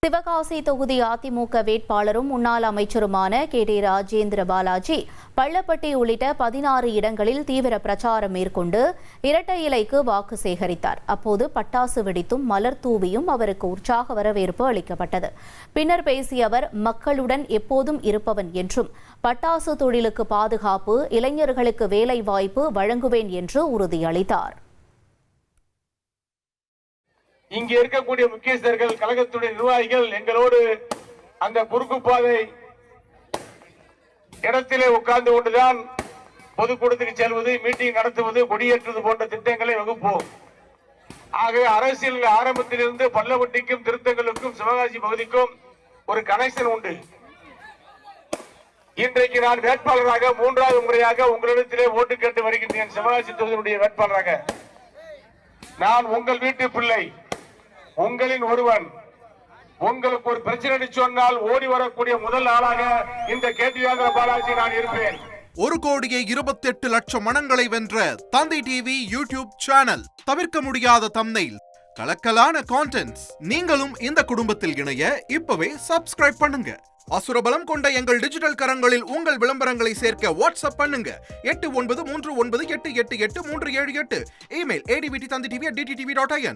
சிவகாசி தொகுதி அதிமுக வேட்பாளரும் முன்னாள் அமைச்சருமான கே.டி. ராஜேந்திர பாலாஜி பள்ளப்பட்டி உள்ளிட்ட 16 இடங்களில் தீவிர பிரச்சாரம் மேற்கொண்டு இரட்டை இலைக்கு வாக்கு சேகரித்தார். அப்போது பட்டாசு வெடித்தும் மலர் தூவியும் அவருக்கு உற்சாக வரவேற்பு அளிக்கப்பட்டது. பின்னர் பேசிய அவர், மக்களுடன் எப்போதும் இருப்பவன் என்றும் பட்டாசு தொழிலுக்கு பாதுகாப்பு, இளைஞர்களுக்கு வேலை வாய்ப்பு வழங்குவேன் என்று உறுதியளித்தார். இங்கே இருக்கக்கூடிய முக்கியஸ்தர்கள், கழகத்துடைய நிர்வாகிகள் எங்களோடு அந்த குறுக்கு பாதை இடத்திலே உட்கார்ந்து கொண்டுதான் பொதுக்கூட்டத்துக்கு செல்வது, மீட்டிங் நடத்துவது, கொடியேற்றுவது போன்ற திட்டங்களை வகுப்போம். ஆகவே அரசியல் ஆரம்பத்திலிருந்து பள்ளப்பட்டிக்கும் திருத்தங்களுக்கும் சிவகாசி பகுதிக்கும் ஒரு கனெக்ஷன் உண்டு. இன்றைக்கு நான் வேட்பாளராக 3வது முறையாக உங்களிடத்திலே ஓட்டு கேட்டு வருகின்றேன். சிவகாசி தொகுதியினுடைய வேட்பாளராக நான் உங்கள் வீட்டு பிள்ளை, உங்களின் ஒருவன். உங்களுக்கு ஒரு பிரச்சனை சொன்னால் ஓடி வரக்கூடிய முதல் ஆளாக இந்த கே.டி. ராஜேந்திர பாலாஜி நான் இருப்பேன். 1,28,00,000 மனங்களை வென்ற தந்தி டிவி யூடியூப் சேனல். தவிர்க்க முடியாத தம்ப்நெயில், கலக்கலான கான்டென்ட்ஸ். நீங்களும் இந்த குடும்பத்தில் இணைய இப்பவே சப்ஸ்கிரைப் பண்ணுங்க. அசுரபலம் கொண்ட எங்கள் டிஜிட்டல் கரங்களில் உங்கள் விளம்பரங்களை சேர்க்க வாட்ஸ்அப் பண்ணுங்க. 8939888378. Email advttv@dttv.in.